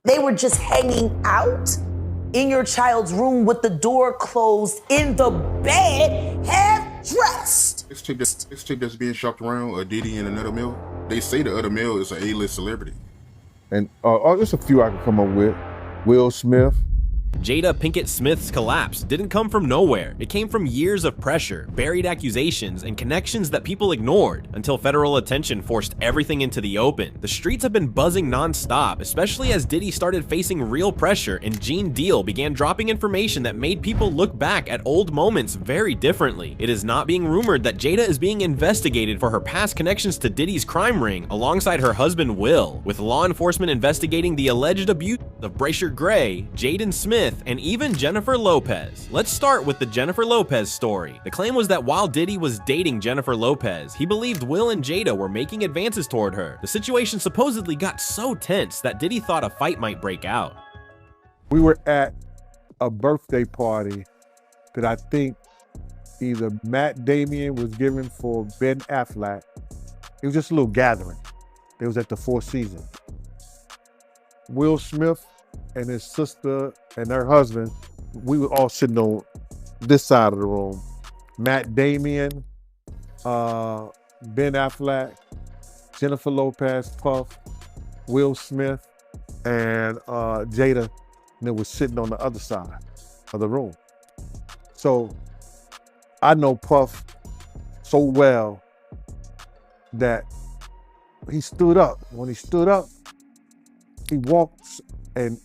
They were just hanging out in your child's room with the door closed, in the bed, half dressed. This chick that's being shopped around, Diddy and another male, they say the other male is an A-list celebrity. And there's a few I can come up with. Will Smith. Jada Pinkett Smith's collapse didn't come from nowhere. It came from years of pressure, buried accusations, and connections that people ignored until federal attention forced everything into the open. The streets have been buzzing non-stop, especially as Diddy started facing real pressure and Gene Deal began dropping information that made people look back at old moments very differently. It is not being rumored that Jada is being investigated for her past connections to Diddy's crime ring alongside her husband Will, with law enforcement investigating the alleged abuse of Brasher Gray, Jaden Smith, and even Jennifer Lopez. Let's start with the Jennifer Lopez story. The claim was that while Diddy was dating Jennifer Lopez, he believed Will and Jada were making advances toward her. The situation supposedly got so tense that Diddy thought a fight might break out. We were at a birthday party that I think either Matt Damon was giving for Ben Affleck. It was just a little gathering. It was at the Four Seasons. Will Smith and his sister and her husband, we were all sitting on this side of the room. Matt Damon, Ben Affleck, Jennifer Lopez, Puff, Will Smith, and Jada, and it was sitting on the other side of the room. So I know Puff so well that he stood up. When he stood up, he walked and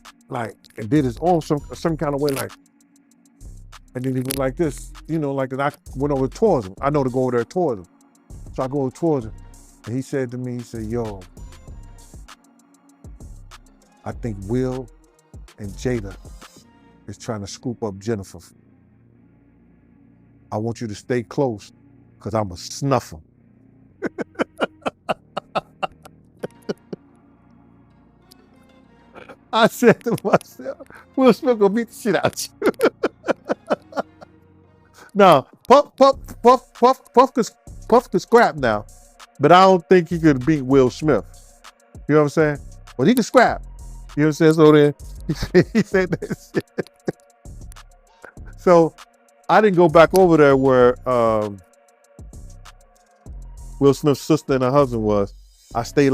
did his own some kind of way, like, and then he went like this, you know, like, and I went over towards him. I know to go over there towards him. So I go over towards him, and he said to me, he said, yo, I think Will and Jada is trying to scoop up Jennifer. I want you to stay close, because I'm going to snuff him. I said to myself, Will Smith gonna beat the shit out you. Now, Puff could scrap now, but I don't think he could beat Will Smith. You know what I'm saying? Well, he could scrap. You know what I'm saying? So then he said that shit. So I didn't go back over there where Will Smith's sister and her husband was. I stayed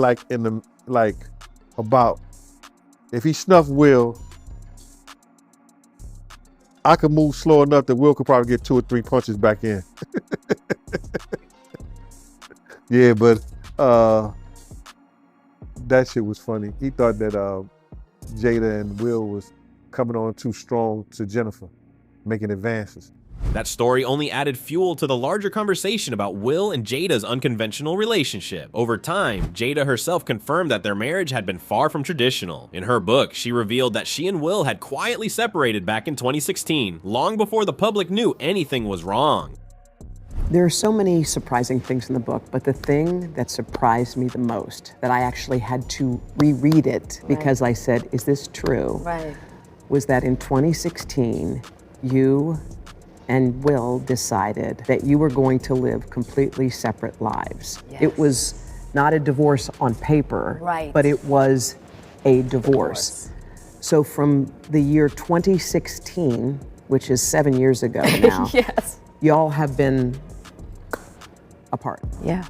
about. If he snuffed Will, I could move slow enough that Will could probably get 2 or 3 punches back in. Yeah, but that shit was funny. He thought that Jada and Will was coming on too strong to Jennifer, making advances. That story only added fuel to the larger conversation about Will and Jada's unconventional relationship. Over time, Jada herself confirmed that their marriage had been far from traditional. In her book, she revealed that she and Will had quietly separated back in 2016, long before the public knew anything was wrong. There are so many surprising things in the book, but the thing that surprised me the most, that I actually had to reread it because I said, is this true? Right. Was that in 2016, you and Will decided that you were going to live completely separate lives. Yes. It was not a divorce on paper, right, but it was a divorce. So from the year 2016, which is 7 years ago now, yes, y'all have been apart. Yeah.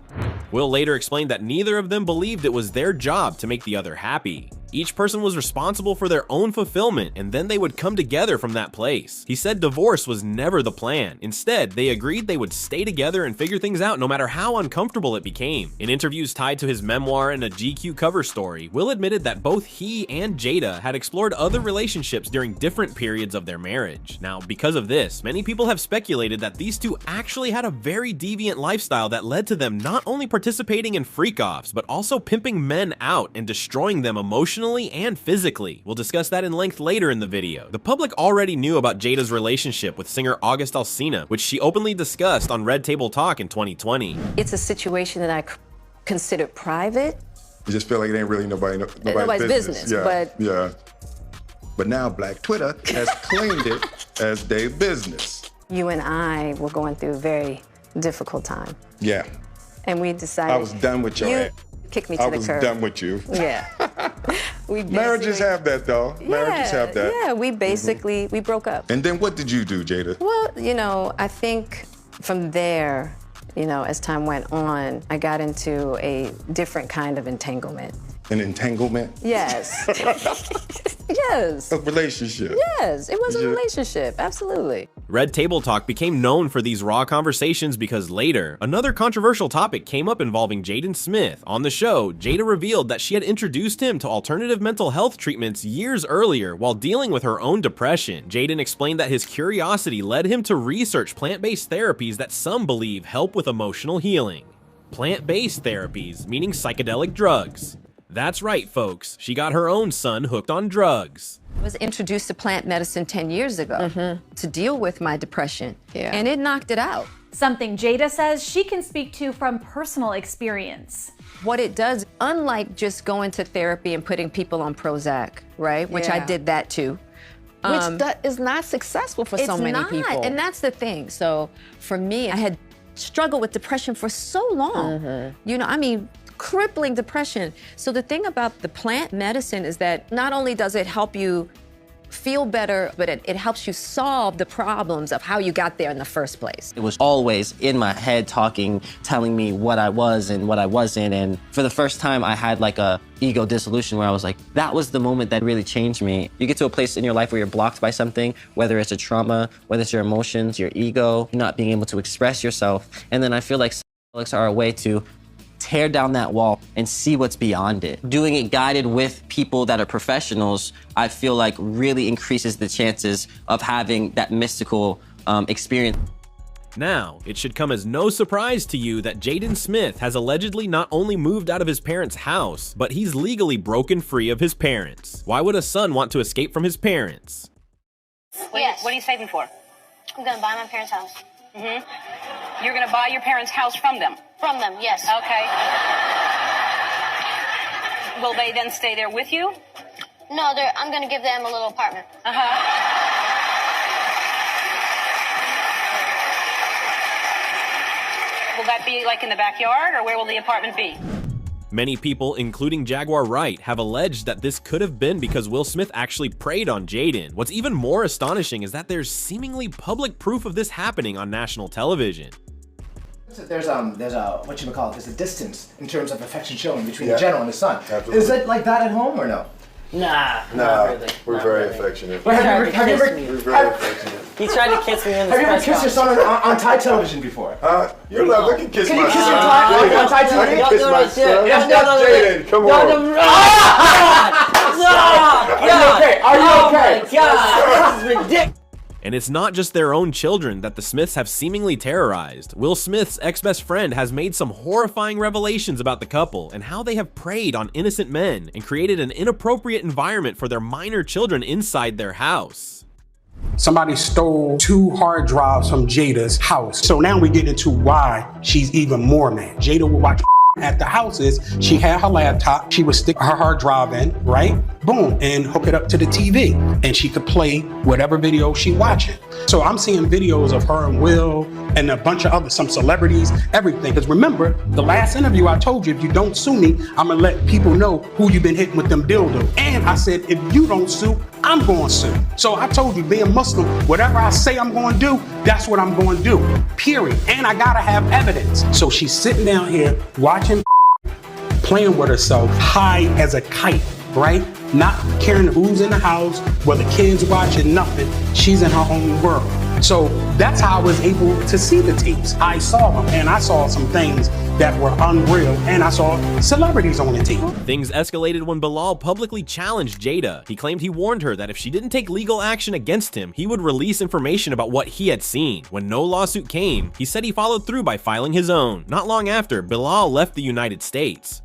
Will later explained that neither of them believed it was their job to make the other happy. Each person was responsible for their own fulfillment, and then they would come together from that place. He said divorce was never the plan. Instead, they agreed they would stay together and figure things out no matter how uncomfortable it became. In interviews tied to his memoir and a GQ cover story, Will admitted that both he and Jada had explored other relationships during different periods of their marriage. Now, because of this, many people have speculated that these two actually had a very deviant lifestyle that led to them not only participating in freak-offs, but also pimping men out and destroying them emotionally and physically. We'll discuss that in length later in the video. The public already knew about Jada's relationship with singer August Alsina, which she openly discussed on Red Table Talk in 2020. It's a situation that I consider private. You just feel like it ain't really nobody's business. Yeah. But now Black Twitter has claimed it as their business. You and I were going through a very difficult time. Yeah. And we decided. I was done with your ass. Kicked me to the curb. I was done with you. Yeah. Marriages have that, though. Marriages have that. Yeah, we basically, we broke up. And then what did you do, Jada? Well, you know, I think from there, you know, as time went on, I got into a different kind of entanglement. An entanglement? Yes. Yes. A relationship? Yes, it was a relationship, absolutely. Red Table Talk became known for these raw conversations because later, another controversial topic came up involving Jada Smith. On the show, Jada revealed that she had introduced him to alternative mental health treatments years earlier while dealing with her own depression. Jaden explained that his curiosity led him to research plant-based therapies that some believe help with emotional healing. Plant-based therapies, meaning psychedelic drugs. That's right, folks. She got her own son hooked on drugs. I was introduced to plant medicine 10 years ago to deal with my depression, and it knocked it out. Something Jada says she can speak to from personal experience. What it does, unlike just going to therapy and putting people on Prozac, right, which I did that too. Which that is not successful for so many people. And that's the thing. So for me, I had struggled with depression for so long. You know, I mean, crippling depression. So the thing about the plant medicine is that not only does it help you feel better, but it helps you solve the problems of how you got there in the first place. It was always in my head talking, telling me what I was and what I wasn't. And for the first time, I had like a ego dissolution where I was like, that was the moment that really changed me. You get to a place in your life where you're blocked by something, whether it's a trauma, whether it's your emotions, your ego, not being able to express yourself. And then I feel like psychedelics are a way to tear down that wall and see what's beyond it. Doing it guided with people that are professionals, I feel like really increases the chances of having that mystical experience. Now, it should come as no surprise to you that Jada Smith has allegedly not only moved out of his parents' house, but he's legally broken free of his parents. Why would a son want to escape from his parents? What are you saving for? I'm gonna buy my parents' house. You're gonna buy your parents' house from them? From them, yes. Okay. Will they then stay there with you? No, I'm gonna give them a little apartment. Will that be like in the backyard, or where will the apartment be? Many people, including Jaguar Wright, have alleged that this could have been because Will Smith actually preyed on Jaden. What's even more astonishing is that there's seemingly public proof of this happening on national television. There's there's a distance in terms of affection shown between the general and his son. Absolutely. Is it like that at home or no? Nah, really. We're very affectionate. Well, have you ever, We're very affectionate. He tried to kiss me in the have you ever kissed your son on Thai television before? You're not looking kiss my son. Can you kiss him on Thai television? I can kiss my son. Jaden, come on. Are you okay? Oh my God, this is ridiculous. And it's not just their own children that the Smiths have seemingly terrorized. Will Smith's ex-best friend has made some horrifying revelations about the couple and how they have preyed on innocent men and created an inappropriate environment for their minor children inside their house. Somebody stole 2 hard drives from Jada's house. So now we get into why she's even more mad. Jada would watch at the houses. She had her laptop. She would stick her hard drive in, right? Boom, and hook it up to the TV. And she could play whatever video she watching. So I'm seeing videos of her and Will and a bunch of some celebrities, everything. Because remember, the last interview I told you, if you don't sue me, I'm gonna let people know who you've been hitting with them dildos. And I said, if you don't sue, I'm going to sue. So I told you, being Muslim, whatever I say I'm going to do, that's what I'm going to do, period. And I got to have evidence. So she's sitting down here watching, playing with herself, high as a kite, right? Not caring who's in the house, whether kids watching, nothing. She's in her own world. So that's how I was able to see the tapes. I saw them, and I saw some things that were unreal, and I saw celebrities on the tape. Things escalated when Bilal publicly challenged Jada. He claimed he warned her that if she didn't take legal action against him, he would release information about what he had seen. When no lawsuit came, he said he followed through by filing his own. Not long after, Bilal left the United States.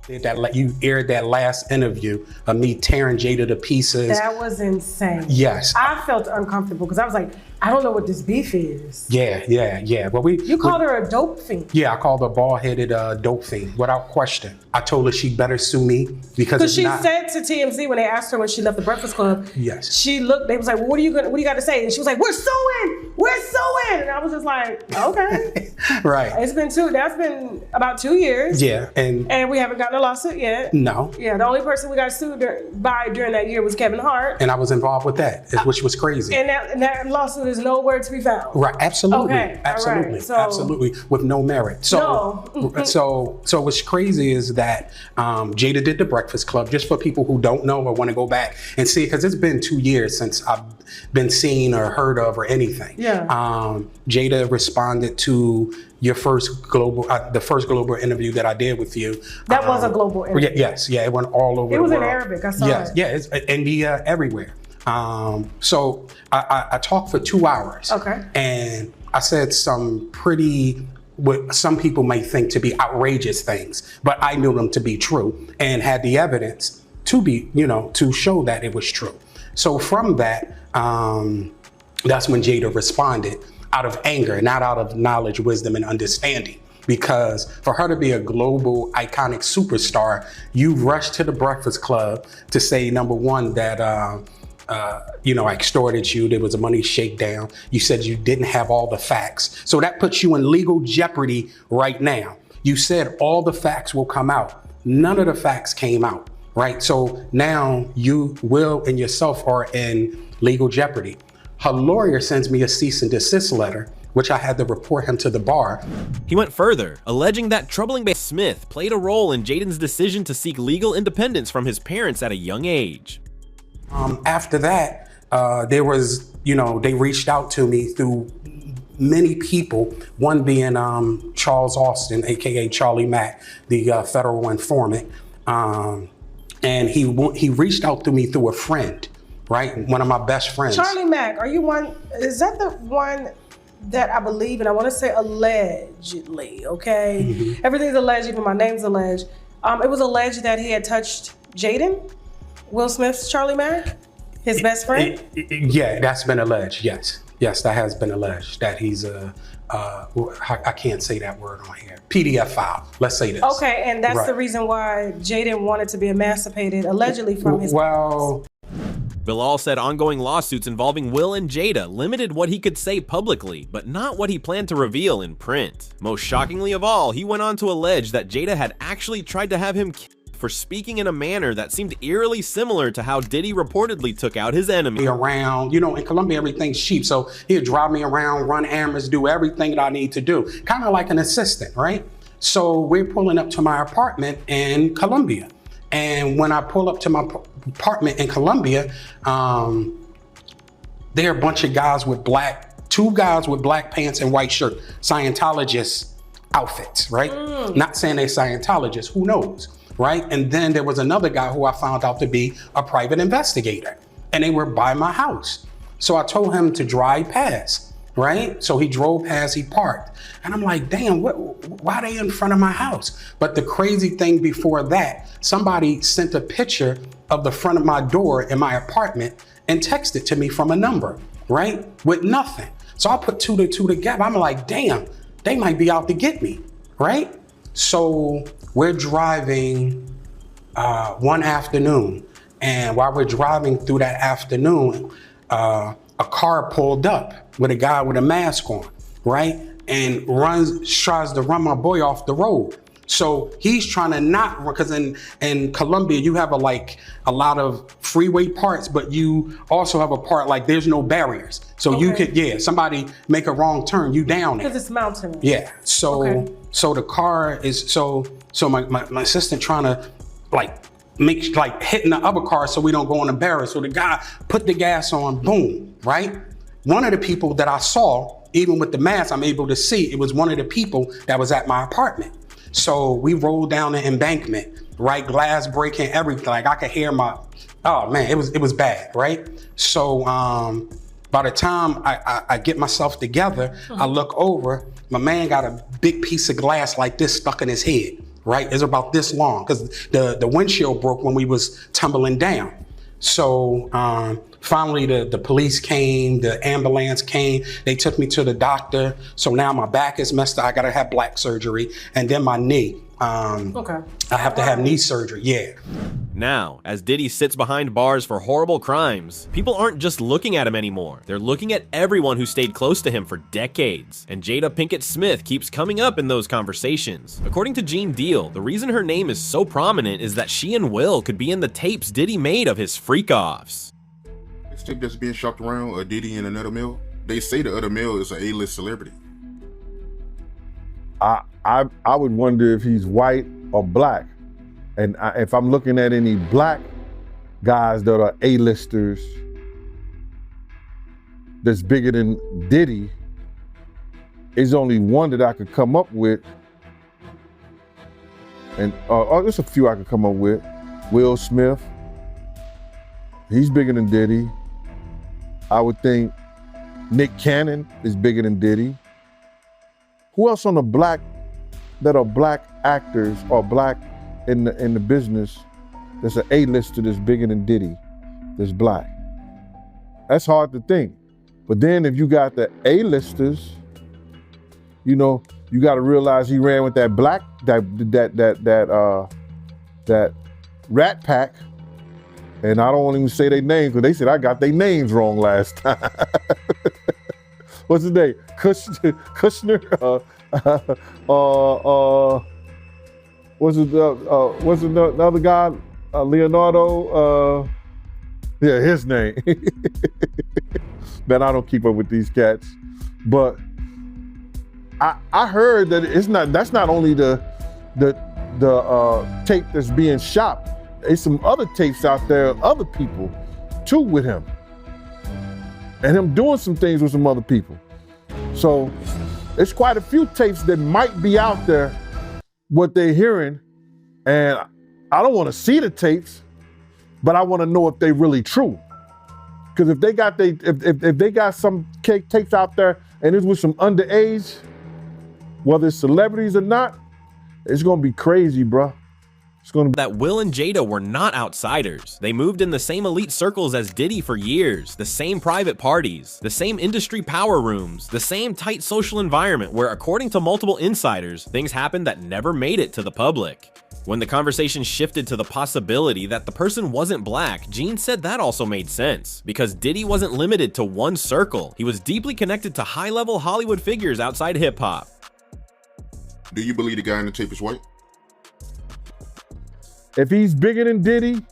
You aired that last interview of me tearing Jada to pieces. That was insane. Yes. I felt uncomfortable because I was like, I don't know what this beef is. Yeah. Well, you called her a dope fiend. Yeah, I called her bald-headed dope fiend, without question. I told her she better sue me because she said to TMZ when they asked her when she left the Breakfast Club. Yes. She looked. They was like, well, what do you got to say? And she was like, we're suing. we're suing. And I was just like, okay. Right. That's been about 2 years. Yeah. And we haven't gotten a lawsuit yet. No. Yeah, the only person we got sued by during that year was Kevin Hart. And I was involved with that, which was crazy. And that lawsuit is nowhere to be found. Right, absolutely. Okay, absolutely. all right, so, absolutely. With no merit. So so what's crazy is that Jada did the Breakfast Club, just for people who don't know or want to go back and see, because it's been 2 years since I've been seen or heard of or anything. Yeah. Jada responded to your first global, the first global interview that I did with you. That was a global interview. Yes, it went all over the world. It was in Arabic, I saw it. Yeah, it's India, everywhere. So I talked for 2 hours. Okay. And I said some pretty, what some people may think to be outrageous things, but I knew them to be true and had the evidence to be, to show that it was true. So from that, that's when Jada responded out of anger, not out of knowledge, wisdom, and understanding. Because for her to be a global iconic superstar, you rushed to the Breakfast Club to say, number one, that I extorted you, there was a money shakedown. You said you didn't have all the facts. So that puts you in legal jeopardy right now. You said all the facts will come out. None of the facts came out, right? So now you, Will, and yourself are in legal jeopardy. Her lawyer sends me a cease and desist letter, which I had to report him to the bar. He went further, alleging that troubling Jada Smith played a role in Jaden's decision to seek legal independence from his parents at a young age. After that, there was, they reached out to me through many people, one being Charles Austin, AKA Charlie Mack, the federal informant. And he reached out to me through a friend, right? One of my best friends. Charlie Mack, is that the one that I believe, and I want to say allegedly, okay? Mm-hmm. Everything's alleged, even my name's alleged. It was alleged that he had touched Jaden, Will Smith's Charlie Mack, his best friend? Yeah, that's been alleged, yes. Yes, that has been alleged, that he's I can't say that word on here. PDF file, let's say this. Okay, and that's right. The reason why Jaden wanted to be emancipated, allegedly from his parents. Bilal said ongoing lawsuits involving Will and Jada limited what he could say publicly, but not what he planned to reveal in print. Most shockingly of all, he went on to allege that Jada had actually tried to have him killed for speaking in a manner that seemed eerily similar to how Diddy reportedly took out his enemy. Around, in Colombia, everything's cheap. So he'd drive me around, run errands, do everything that I need to do. Kind of like an assistant, right? So we're pulling up to my apartment in Colombia. And when I pull up to my apartment in Colombia, there are a bunch of guys with two guys with black pants and white shirt, Scientologist outfits, right? Not saying they're Scientologists, who knows? Right? And then there was another guy who I found out to be a private investigator, and they were by my house. So I told him to drive past, right? So he drove past, he parked. And I'm like, damn, why are they in front of my house? But the crazy thing before that, somebody sent a picture of the front of my door in my apartment and texted to me from a number, right? With nothing. So I put two to two together. I'm like, damn, they might be out to get me, right? So we're driving one afternoon, and while we're driving through that afternoon, a car pulled up with a guy with a mask on, right? And tries to run my boy off the road. So he's trying to not, because in Colombia, you have a lot of freeway parts, but you also have a part like there's no barriers. So you could, somebody make a wrong turn, you down there. Because it's mountainous. Yeah, so the car is, so my assistant trying to hitting the other car so we don't go on the barrier. So the guy put the gas on, boom, right? One of the people that I saw, even with the mask, I'm able to see, it was one of the people that was at my apartment. So we rolled down the embankment, right? Glass breaking, everything. Like I could hear oh man, it was bad, right? So by the time I get myself together, I look over, my man got a big piece of glass like this stuck in his head, right? It's about this long, because the windshield broke when we was tumbling down. So Finally, the police came, the ambulance came, they took me to the doctor. So now my back is messed up. I gotta have black surgery. And then my knee. Okay. I have to have knee surgery, yeah. Now, as Diddy sits behind bars for horrible crimes, people aren't just looking at him anymore. They're looking at everyone who stayed close to him for decades. And Jada Pinkett Smith keeps coming up in those conversations. According to Gene Deal, the reason her name is so prominent is that she and Will could be in the tapes Diddy made of his freak-offs. This tape that's being shopped around, a Diddy and another male, they say the other male is an A-list celebrity. I would wonder if he's white or black. And if I'm looking at any black guys that are A-listers that's bigger than Diddy, there's only one that I could come up with. And there's a few I could come up with. Will Smith, he's bigger than Diddy. I would think Nick Cannon is bigger than Diddy. Who else on the black that are black actors or black in the business that's an A-lister that's bigger than Diddy, that's black? That's hard to think. But then if you got the A-listers, you know, you got to realize he ran with that black that Rat Pack, and I don't want to even say their names because they said I got their names wrong last time. What's his name? Kushner. What's the other guy? Leonardo. Yeah, his name. Man, I don't keep up with these cats, but I heard that that's not only the tape that's being shopped. There's some other tapes out there of other people too with him, and him doing some things with some other people. So it's quite a few tapes that might be out there, what they're hearing, and I don't want to see the tapes, but I want to know if they're really true. Because if they got some tapes out there and it's with some underage, whether it's celebrities or not, it's gonna be crazy, bro. It's gonna be that Will and Jada were not outsiders. They moved in the same elite circles as Diddy for years, the same private parties, the same industry power rooms, the same tight social environment where, according to multiple insiders, things happened that never made it to the public. When the conversation shifted to the possibility that the person wasn't black, Gene said that also made sense, because Diddy wasn't limited to one circle. He was deeply connected to high-level Hollywood figures outside hip-hop. Do you believe the guy in the tape is white? If he's bigger than Diddy,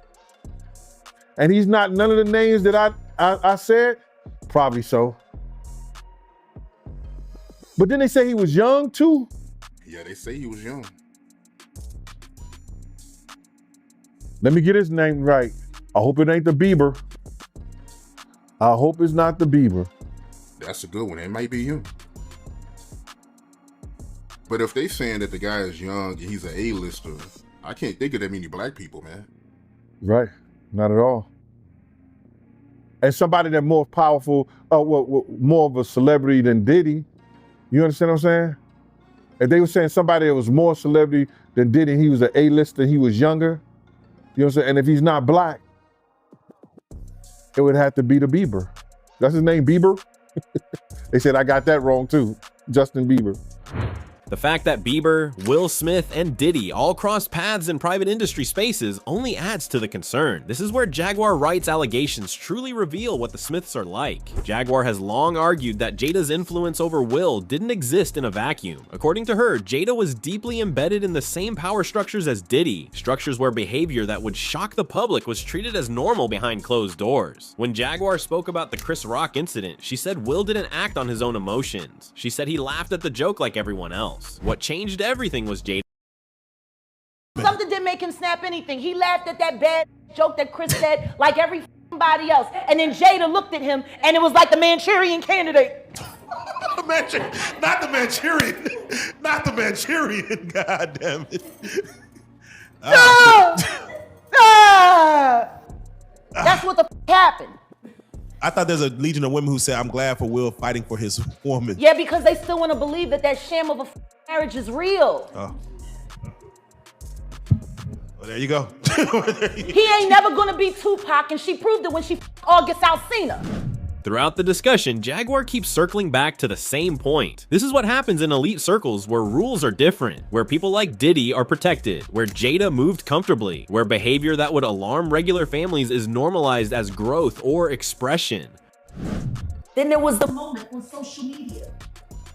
and he's not none of the names that I said, probably so. But then they say he was young too. Yeah, they say he was young. Let me get his name right. I hope it ain't the Bieber. I hope it's not the Bieber. That's a good one. It might be him. But if they saying that the guy is young and he's an A-lister, I can't think of that many black people, man. Right, not at all. And somebody that's more powerful, more of a celebrity than Diddy, you understand what I'm saying? If they were saying somebody that was more celebrity than Diddy, he was an A-lister, he was younger, you know what I'm saying? And if he's not black, it would have to be the Bieber. That's his name, Bieber? They said I got that wrong too, Justin Bieber. The fact that Bieber, Will Smith, and Diddy all crossed paths in private industry spaces only adds to the concern. This is where Jaguar Wright's allegations truly reveal what the Smiths are like. Jaguar has long argued that Jada's influence over Will didn't exist in a vacuum. According to her, Jada was deeply embedded in the same power structures as Diddy, structures where behavior that would shock the public was treated as normal behind closed doors. When Jaguar spoke about the Chris Rock incident, she said Will didn't act on his own emotions. She said he laughed at the joke like everyone else. What changed everything was Jada. Something didn't make him snap anything. He laughed at that bad joke that Chris said like everybody else. And then Jada looked at him and it was like the Manchurian Candidate. Not the Manchurian. Not the Manchurian, God damn it. That's what the happened. I thought there's a legion of women who said, I'm glad for Will fighting for his woman. Yeah, because they still want to believe that that sham of a marriage is real. Oh. Well, there you go. He ain't never gonna be Tupac, and she proved it when she August Alsina. Throughout the discussion, Jaguar keeps circling back to the same point. This is what happens in elite circles where rules are different, where people like Diddy are protected, where Jada moved comfortably, where behavior that would alarm regular families is normalized as growth or expression. Then there was the moment on social media.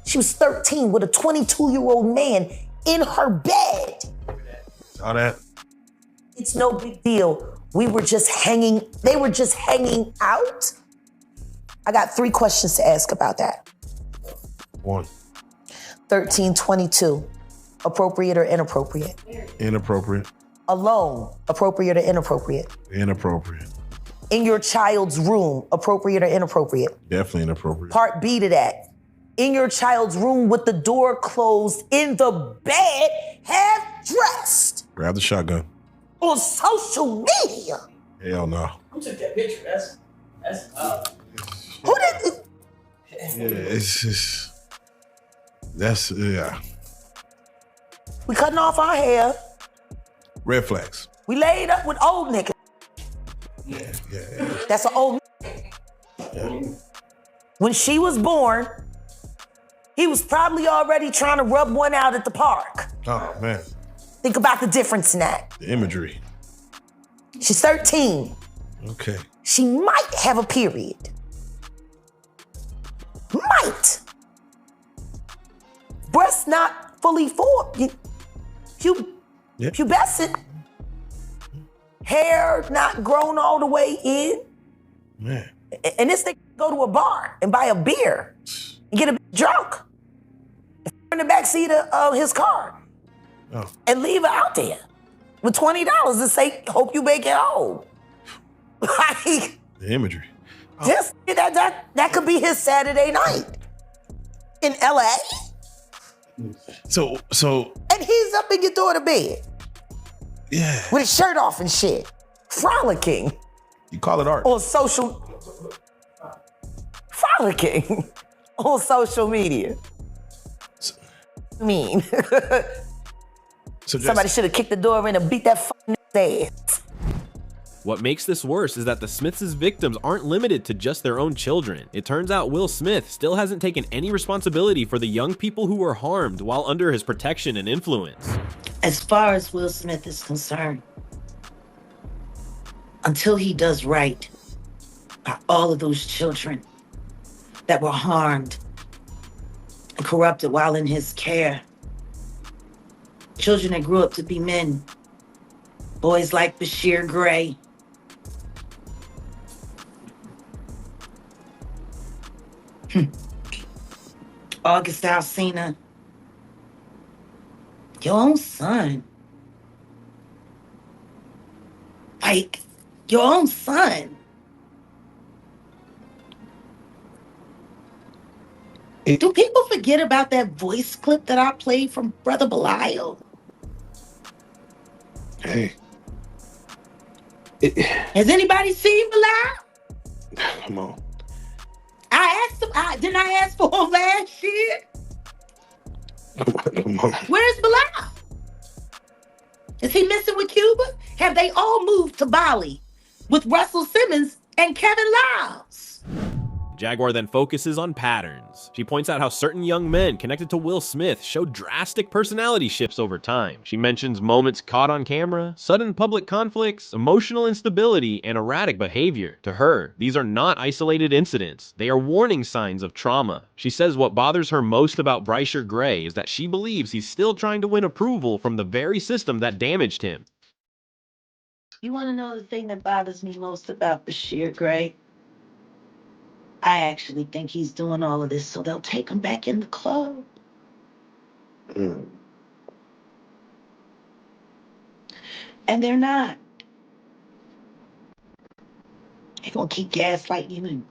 She was 13 with a 22-year-old man in her bed. Saw that. It's no big deal. They were just hanging out. I got 3 questions to ask about that. 1. 1322, appropriate or inappropriate? Inappropriate. Alone, appropriate or inappropriate? Inappropriate. In your child's room, appropriate or inappropriate? Definitely inappropriate. Part B to that. In your child's room with the door closed, in the bed, half dressed. Grab the shotgun. On social media. Hell no. Who took that picture? That's Who did? Yeah, it's just, that's, yeah. We cutting off our hair. Red flags. We laid up with old niggas. Yeah. That's an old When she was born, he was probably already trying to rub one out at the park. Oh, man. Think about the difference in that. The imagery. She's 13. Okay. She might have a period. Might. Breast not fully formed. Pubescent. Hair not grown all the way in. Man. And this thing go to a bar and buy a beer and get a bit drunk in the backseat of his car and leave her out there with $20 and say, hope you make it home. Like, The imagery. just that could be his Saturday night in LA. So And he's up in your daughter's bed yeah. with his shirt off and shit, frolicking You call it art. on social media. Mean. So Somebody should have kicked the door in and beat that fucking ass. What makes this worse is that the Smiths' victims aren't limited to just their own children. It turns out Will Smith still hasn't taken any responsibility for the young people who were harmed while under his protection and influence. As far as Will Smith is concerned, until he does right by all of those children that were harmed and corrupted while in his care, children that grew up to be men, boys like Bashir Gray, August Alsina, your own son. Like, your own son. Do people forget about that voice clip that I played from Brother Belial? Hey. Has anybody seen Belial? Come on. I asked him, didn't I ask for him last year? Come on. Where's Belial? Is he missing with Cuba? Have they all moved to Bali with Russell Simmons and Kevin Liles? Jaguar then focuses on patterns. She points out how certain young men connected to Will Smith show drastic personality shifts over time. She mentions moments caught on camera, sudden public conflicts, emotional instability, and erratic behavior. To her, these are not isolated incidents. They are warning signs of trauma. She says what bothers her most about Bashir Gray is that she believes he's still trying to win approval from the very system that damaged him. You want to know the thing that bothers me most about Bashir Gray? I actually think he's doing all of this so they'll take him back in the club. And they're not. They're gonna keep gaslighting you and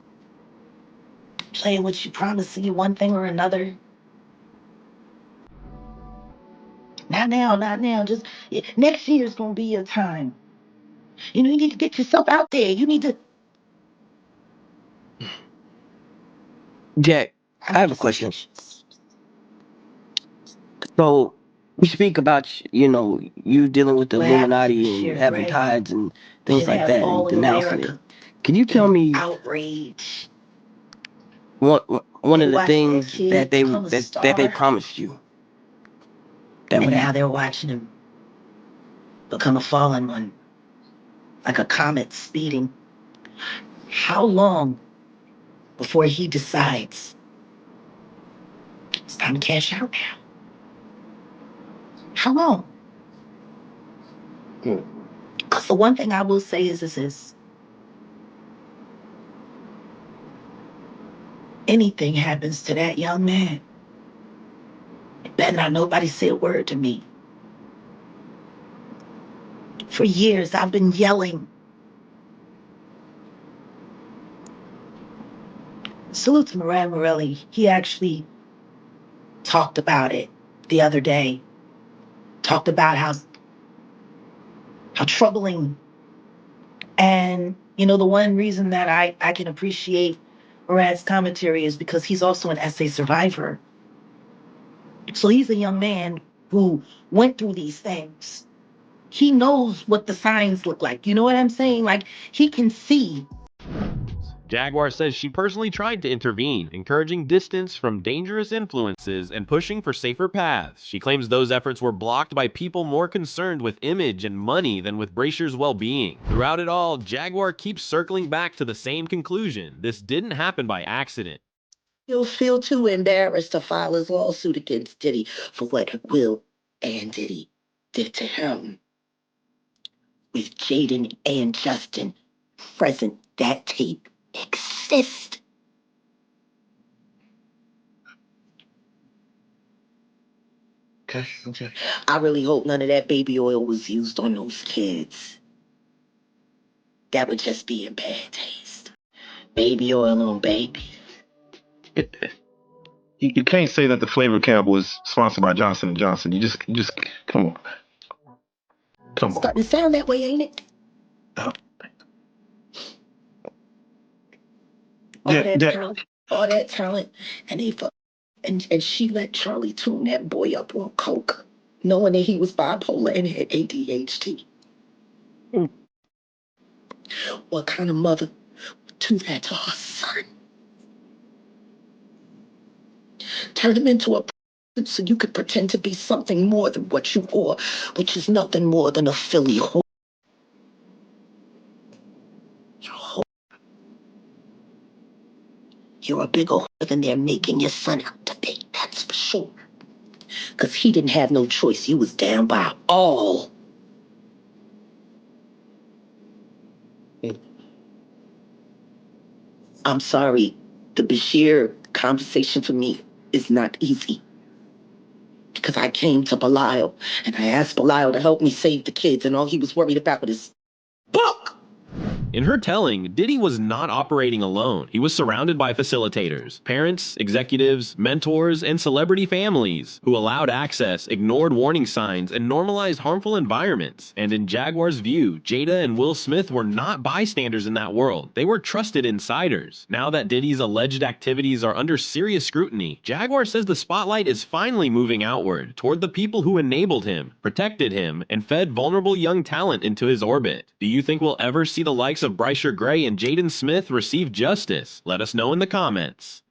playing with you, promising you one thing or another. Not now. Just next year's gonna be your time. You need to get yourself out there. You need to. Jack, I have a question. So, We speak about, you know, you dealing with the What happened to Illuminati Bashir and having Gray tides and things should like have that and all of denouncing it. America Can you tell me outrage. one of the Watch that things kid that they become a that they star. promised you that And would now happen? they're watching him become a fallen one, like a comet speeding. How long before he decides it's time to cash out now? How long? Because the one thing I will say is this. Anything happens to that young man, it better not nobody say a word to me. For years, I've been yelling. Salute to Moran Morelli. He actually talked about it the other day. Talked about how troubling. And, you know, the one reason that I can appreciate Moran's commentary is because he's also an essay survivor. So he's a young man who went through these things. He knows what the signs look like. You know what I'm saying? Like, he can see. Jaguar says she personally tried to intervene, encouraging distance from dangerous influences and pushing for safer paths. She claims those efforts were blocked by people more concerned with image and money than with Brasher's well-being. Throughout it all, Jaguar keeps circling back to the same conclusion. This didn't happen by accident. He'll feel too embarrassed to file his lawsuit against Diddy for what Will and Diddy did to him. With Jaden and Justin present, that tape exists. Okay. I really hope none of that baby oil was used on those kids. That would just be in bad taste. Baby oil on baby. You can't say that the flavor camp was sponsored by Johnson and Johnson. You just come on. Come on. Starting to sound that way, ain't it? All that talent, and and she let Charlie tune that boy up on coke, knowing that he was bipolar and had ADHD. What kind of mother would do that to her son? Turn him into a person so you could pretend to be something more than what you are, which is nothing more than a Philly whore. You're a bigger whore than they're making your son out to be, that's for sure. Because he didn't have no choice. You was down by all. I'm sorry. The Bashir conversation for me is not easy. Because I came to Belial and I asked Belial to help me save the kids, and all he was worried about was book. In her telling, Diddy was not operating alone. He was surrounded by facilitators, parents, executives, mentors, and celebrity families who allowed access, ignored warning signs, and normalized harmful environments. And in Jaguar's view, Jada and Will Smith were not bystanders in that world. They were trusted insiders. Now that Diddy's alleged activities are under serious scrutiny, Jaguar says the spotlight is finally moving outward, toward the people who enabled him, protected him, and fed vulnerable young talent into his orbit. Do you think we'll ever see the likes of Brasher Gray and Jada Smith receive justice? Let us know in the comments.